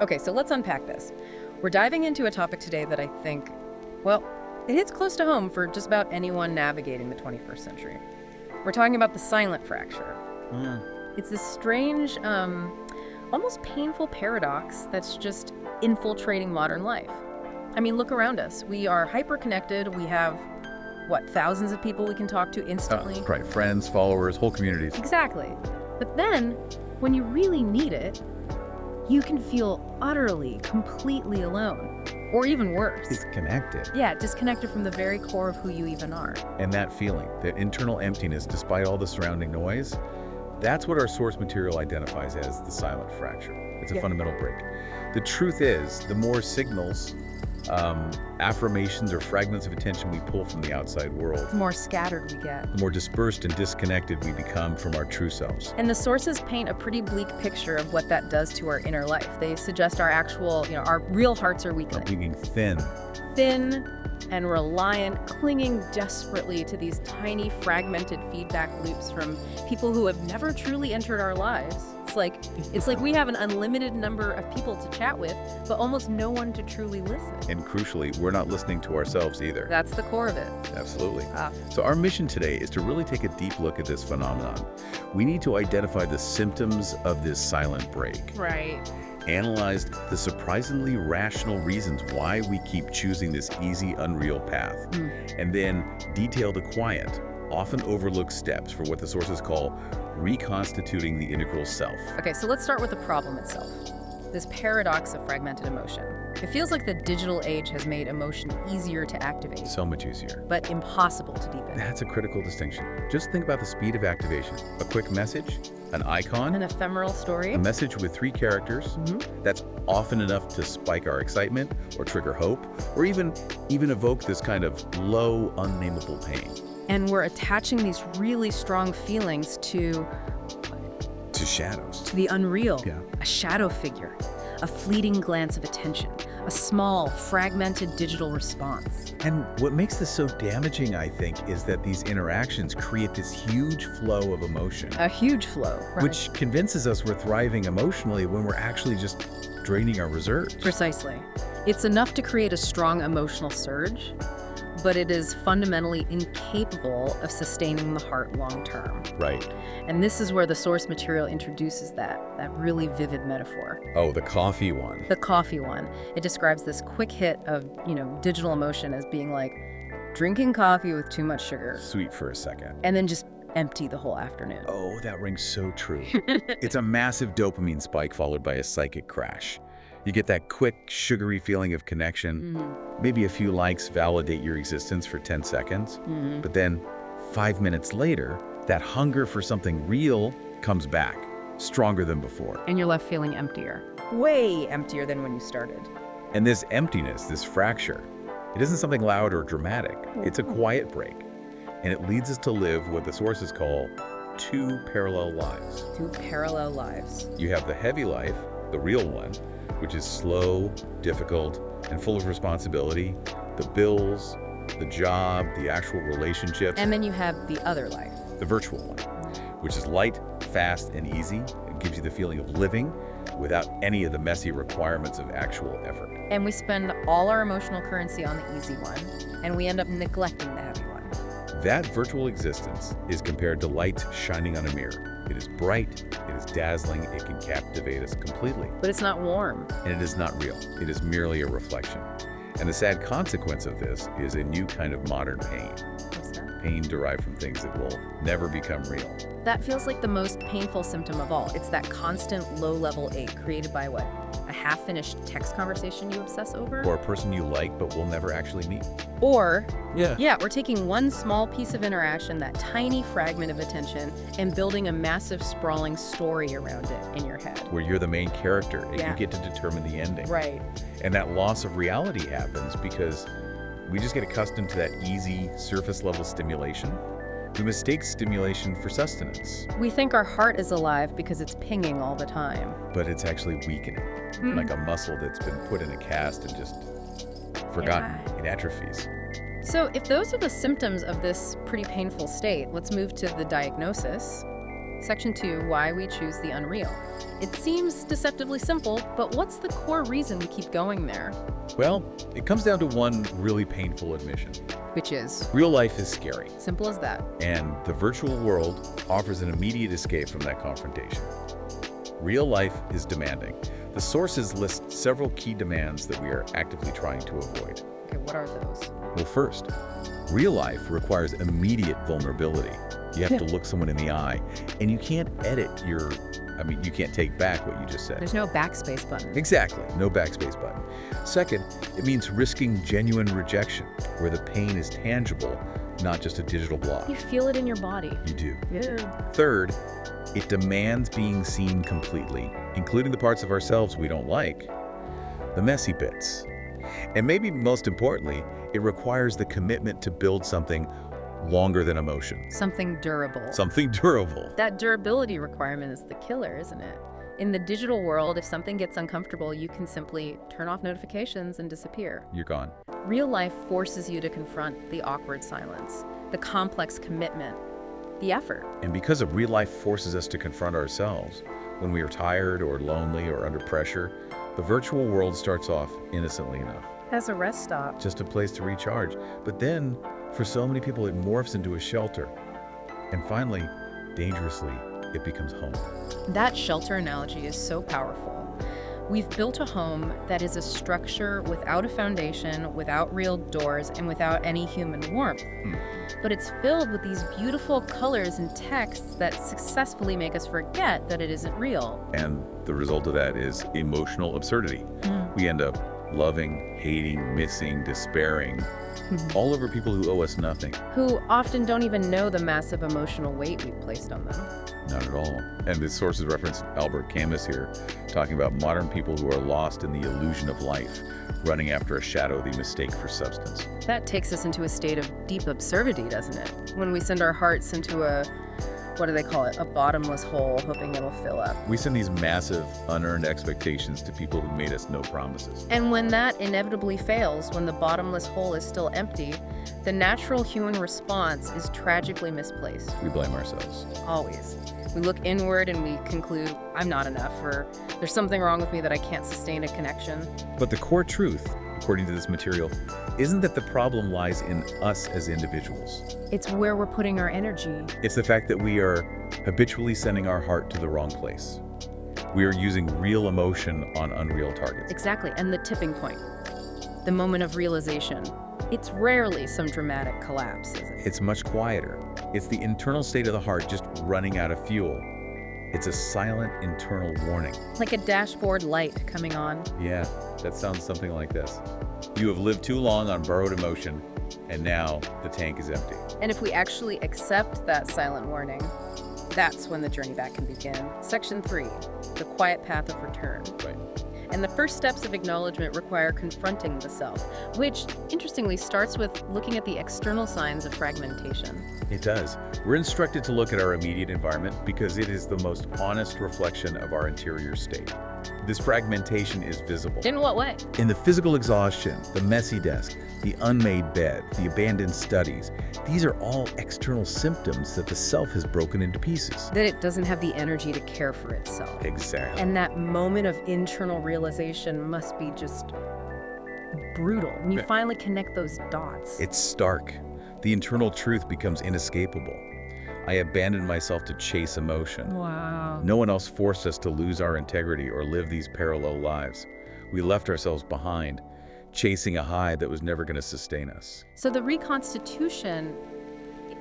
Okay, so let's unpack this. We're diving into a topic today that I think, well, it hits close to home for just about anyone navigating the 21st century. We're talking about the silent fracture. It's this strange, almost painful paradox that's just infiltrating modern life. I mean, look around us. We are hyper-connected. We have, thousands of people we can talk to instantly? Right, friends, followers, whole communities. Exactly. But then, when you really need it, you can feel utterly, completely alone. Or even worse. Disconnected. Yeah, disconnected from the very core of who you even are. And that feeling, that internal emptiness despite all the surrounding noise, that's what our source material identifies as the silent fracture. It's a fundamental break. The truth is, the more signals, affirmations, or fragments of attention we pull from the outside world, The more scattered we get. the more dispersed and disconnected we become from our true selves. And the sources paint a pretty bleak picture of what that does to our inner life. They suggest our actual, our real hearts are weakening. Being thin. Thin and reliant, clinging desperately to these tiny fragmented feedback loops from people who have never truly entered our lives. It's like we have an unlimited number of people to chat with, but almost no one to truly listen. And crucially, we're not listening to ourselves either. That's the core of it. Absolutely. So our mission today is to really take a deep look at this phenomenon. We need to identify the symptoms of this silent break. Right. Analyze the surprisingly rational reasons why we keep choosing this easy, unreal path. And then detail the quiet, often overlooked steps for what the sources call reconstituting the integral self. Okay, so let's start with the problem itself. This paradox of fragmented emotion. It feels like the digital age has made emotion easier to activate, So much easier. but impossible to deepen. That's a critical distinction. Just think about the speed of activation. A quick message, an icon, An ephemeral story. a message with 3 characters. That's often enough to spike our excitement or trigger hope or even evoke this kind of low, unnameable pain. And we're attaching these really strong feelings to Shadows. the unreal. Yeah. A shadow figure, a fleeting glance of attention, a small, fragmented digital response. And what makes this so damaging, I think, is that these interactions create this huge flow of emotion, A huge flow, right? which convinces us we're thriving emotionally when we're actually just draining our reserves. Precisely. It's enough to create a strong emotional surge, but it is fundamentally incapable of sustaining the heart long term. Right. And this is where the source material introduces that really vivid metaphor. Oh, the coffee one. The coffee one. It describes this quick hit of, digital emotion as being like drinking coffee with too much sugar Sweet for a second. and then just empty the whole afternoon. Oh, that rings so true. It's a massive dopamine spike followed by a psychic crash. You get that quick, sugary feeling of connection. Maybe a few likes validate your existence for 10 seconds. But then 5 minutes later, that hunger for something real comes back, stronger than before. And you're left feeling emptier. Way emptier than when you started. And this emptiness, this fracture, it isn't something loud or dramatic. It's a quiet break. And it leads us to live what the sources call 2 parallel lives. 2 parallel lives. You have the heavy life, the real one, which is slow, difficult, and full of responsibility. The bills, the job, the actual relationships. And then you have the other life. The virtual one, which is light, fast, and easy. It gives you the feeling of living without any of the messy requirements of actual effort. And we spend all our emotional currency on the easy one, and we end up neglecting the heavy one. That virtual existence is compared to light shining on a mirror. It is bright, it is dazzling, it can captivate us completely. But it's not warm. And it is not real. It is merely a reflection. And the sad consequence of this is a new kind of modern pain. What's that? Pain derived from things that will never become real. That feels like the most painful symptom of all. It's that constant low-level ache created by what? A half-finished text conversation you obsess over? Or a person you like but will never actually meet. Or, Yeah. we're taking one small piece of interaction, that tiny fragment of attention, and building a massive, sprawling story around it in your head. Where you're the main character and Yeah. you get to determine the ending. Right. And that loss of reality happens because we just get accustomed to that easy, surface-level stimulation. We mistake stimulation for sustenance, We think our heart is alive because it's pinging all the time. but it's actually weakening, like a muscle that's been put in a cast and just forgotten. It atrophies. So if those are the symptoms of this pretty painful state, let's move to the diagnosis. Section 2, why we choose the unreal. It seems deceptively simple, but what's the core reason we keep going there? Well, it comes down to one really painful admission. Which is Real life is scary, simple as that. and the virtual world offers an immediate escape from that confrontation. Real life is demanding. The sources list several key demands that we are actively trying to avoid. Okay, what are those? Well, first, real life requires immediate vulnerability. You have to look someone in the eye, and you can't you can't take back what you just said. There's no backspace button. Exactly, no backspace button. Second, it means risking genuine rejection, where the pain is tangible, not just a digital block. You feel it in your body. You do. Yeah. Third, it demands being seen completely, including the parts of ourselves we don't like, the messy bits. And maybe most importantly, it requires the commitment to build something longer than emotion. Something durable. Something durable. That durability requirement is the killer, isn't it? In the digital world, if something gets uncomfortable, you can simply turn off notifications and disappear. You're gone. Real life forces you to confront the awkward silence, the complex commitment, the effort. And because of real life forces us to confront ourselves, when we are tired or lonely or under pressure, the virtual world starts off innocently enough. As a rest stop. Just a place to recharge. But then, for so many people, it morphs into a shelter. And finally, dangerously, it becomes home. That shelter analogy is so powerful. We've built a home that is a structure without a foundation, without real doors, and without any human warmth. But it's filled with these beautiful colors and texts that successfully make us forget that it isn't real. And the result of that is emotional absurdity. We end up loving, hating, missing, despairing, all over people who owe us nothing. Who often don't even know the massive emotional weight we've placed on them. Not at all. And the sources reference Albert Camus here, talking about modern people who are lost in the illusion of life, running after a shadow they mistake for substance. That takes us into a state of deep absurdity, doesn't it? When we send our hearts into a bottomless hole, hoping it'll fill up. We send these massive, unearned expectations to people who made us no promises. And when that inevitably fails, when the bottomless hole is still empty, the natural human response is tragically misplaced. We blame ourselves. Always. We look inward and we conclude, I'm not enough, or there's something wrong with me that I can't sustain a connection. But the core truth, according to this material, isn't that the problem lies in us as individuals. It's where we're putting our energy. It's the fact that we are habitually sending our heart to the wrong place. We are using real emotion on unreal targets. Exactly, and the tipping point, the moment of realization. It's rarely some dramatic collapse, is it? It's much quieter. It's the internal state of the heart just running out of fuel. It's a silent internal warning. Like a dashboard light coming on. Yeah, that sounds something like this. You have lived too long on borrowed emotion, and now the tank is empty. And if we actually accept that silent warning, that's when the journey back can begin. Section 3, the quiet path of return. Right. And the first steps of acknowledgement require confronting the self, which, interestingly, starts with looking at the external signs of fragmentation. It does. We're instructed to look at our immediate environment because it is the most honest reflection of our interior state. This fragmentation is visible. In what way? In the physical exhaustion, the messy desk, the unmade bed, the abandoned studies, these are all external symptoms that the self has broken into pieces. That it doesn't have the energy to care for itself. Exactly. And that moment of internal realization must be just brutal when you finally connect those dots. It's stark. The internal truth becomes inescapable. I abandoned myself to chase emotion. Wow. No one else forced us to lose our integrity or live these parallel lives. We left ourselves behind, chasing a high that was never going to sustain us. So the reconstitution,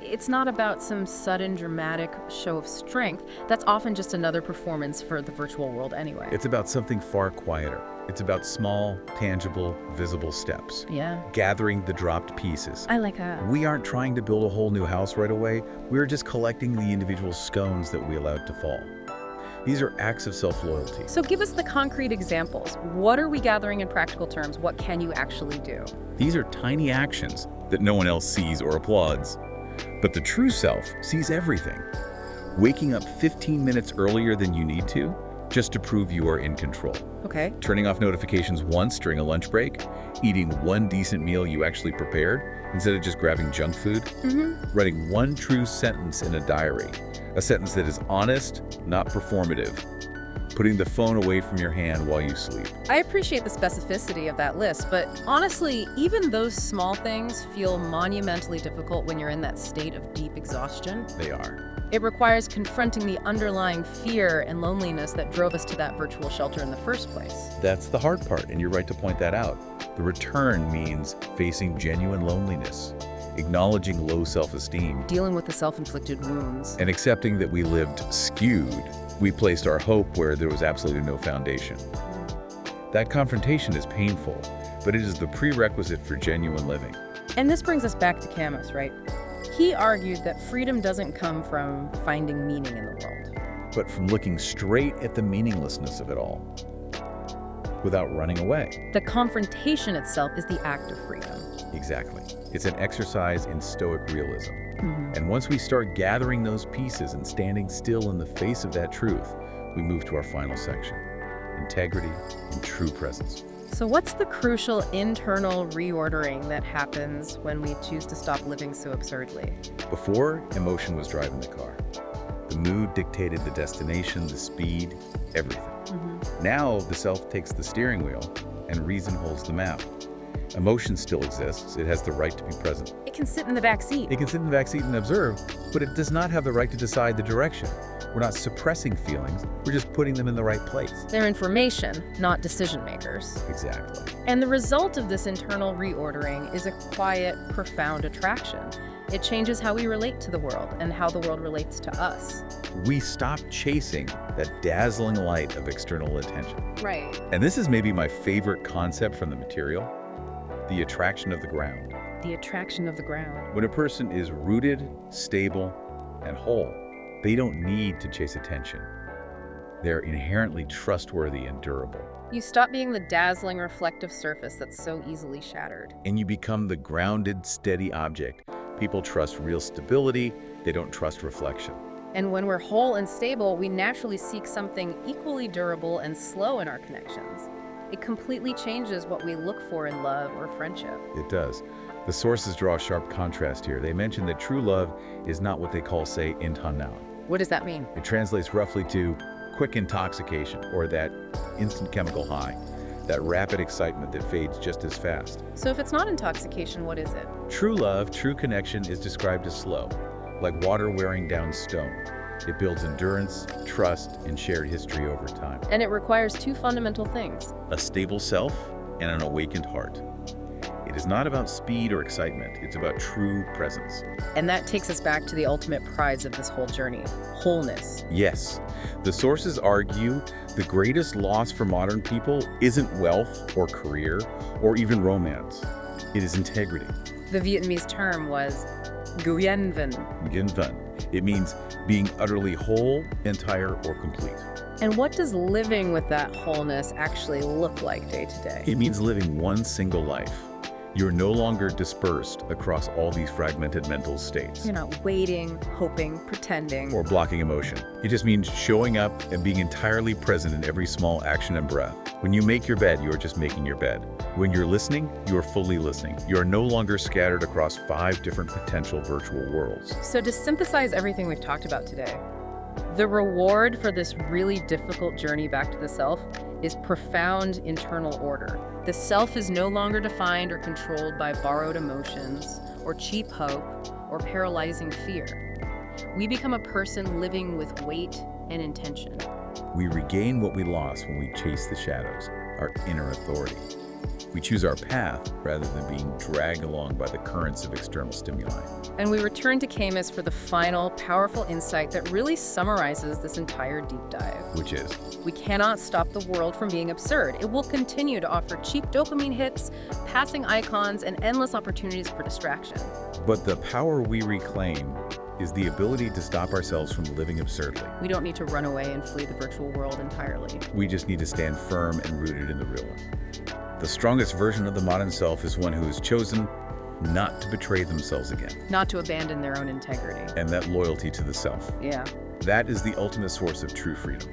it's not about some sudden dramatic show of strength. That's often just another performance for the virtual world anyway. It's about something far quieter. It's about small, tangible, visible steps. Yeah. Gathering the dropped pieces. I like that. We aren't trying to build a whole new house right away. We're just collecting the individual scones that we allowed to fall. These are acts of self-loyalty. So give us the concrete examples. What are we gathering in practical terms? What can you actually do? These are tiny actions that no one else sees or applauds. But the true self sees everything. Waking up 15 minutes earlier than you need to, just to prove you are in control. Okay. Turning off notifications once during a lunch break, eating one decent meal you actually prepared instead of just grabbing junk food, writing one true sentence in a diary, A sentence that is honest, not performative. Putting the phone away from your hand while you sleep. I appreciate the specificity of that list, but honestly, even those small things feel monumentally difficult when you're in that state of deep exhaustion. They are. It requires confronting the underlying fear and loneliness that drove us to that virtual shelter in the first place. That's the hard part, and you're right to point that out. The return means facing genuine loneliness, acknowledging low self-esteem, Dealing with the self-inflicted wounds. and accepting that we lived skewed. We placed our hope where there was absolutely no foundation. That confrontation is painful, but it is the prerequisite for genuine living. And this brings us back to Camus, right? He argued that freedom doesn't come from finding meaning in the world. But from looking straight at the meaninglessness of it all, without running away. The confrontation itself is the act of freedom. Exactly. It's an exercise in stoic realism. And once we start gathering those pieces and standing still in the face of that truth, we move to our final section: integrity and true presence. So what's the crucial internal reordering that happens when we choose to stop living so absurdly? Before, emotion was driving the car. The mood dictated the destination, the speed, everything. Now, the self takes the steering wheel and reason holds the map. Emotion still exists. It has the right to be present. It can sit in the back seat. It can sit in the back seat and observe, but it does not have the right to decide the direction. We're not suppressing feelings. We're just putting them in the right place. They're information, not decision makers. Exactly. And the result of this internal reordering is a quiet, profound attraction. It changes how we relate to the world and how the world relates to us. We stop chasing that dazzling light of external attention. Right. And this is maybe my favorite concept from the material: the attraction of the ground. The attraction of the ground. When a person is rooted, stable, and whole, they don't need to chase attention. They're inherently trustworthy and durable. You stop being the dazzling, reflective surface that's so easily shattered. And you become the grounded, steady object. People trust real stability. They don't trust reflection. And when we're whole and stable, we naturally seek something equally durable and slow in our connections. It completely changes what we look for in love or friendship. It does. The sources draw a sharp contrast here. They mention that true love is not what they call, say, intonal. What does that mean? It translates roughly to quick intoxication, or that instant chemical high, that rapid excitement that fades just as fast. So if it's not intoxication, what is it? True love, true connection is described as slow, like water wearing down stone. It builds endurance, trust, and shared history over time. And it requires two fundamental things. A stable self and an awakened heart. It is not about speed or excitement. It's about true presence. And that takes us back to the ultimate prize of this whole journey: wholeness. Yes, the sources argue the greatest loss for modern people isn't wealth or career or even romance. It is integrity. The Vietnamese term was Nguyen Vinh. Nguyen Vinh. It means being utterly whole, entire, or complete. And what does living with that wholeness actually look like day to day? It means living one single life. You're no longer dispersed across all these fragmented mental states. You're not waiting, hoping, pretending. Or blocking emotion. It just means showing up and being entirely present in every small action and breath. When you make your bed, you are just making your bed. When you're listening, you are fully listening. You are no longer scattered across 5 different potential virtual worlds. So to synthesize everything we've talked about today, the reward for this really difficult journey back to the self is profound internal order. The self is no longer defined or controlled by borrowed emotions or cheap hope or paralyzing fear. We become a person living with weight and intention. We regain what we lost when we chase the shadows, our inner authority. We choose our path rather than being dragged along by the currents of external stimuli. And we return to Camus for the final, powerful insight that really summarizes this entire deep dive. Which is, we cannot stop the world from being absurd. It will continue to offer cheap dopamine hits, passing icons, and endless opportunities for distraction. but the power we reclaim is the ability to stop ourselves from living absurdly. We don't need to run away and flee the virtual world entirely. We just need to stand firm and rooted in the real one. The strongest version of the modern self is one who has chosen not to betray themselves again. Not to abandon their own integrity. And that loyalty to the self. Yeah. That is the ultimate source of true freedom.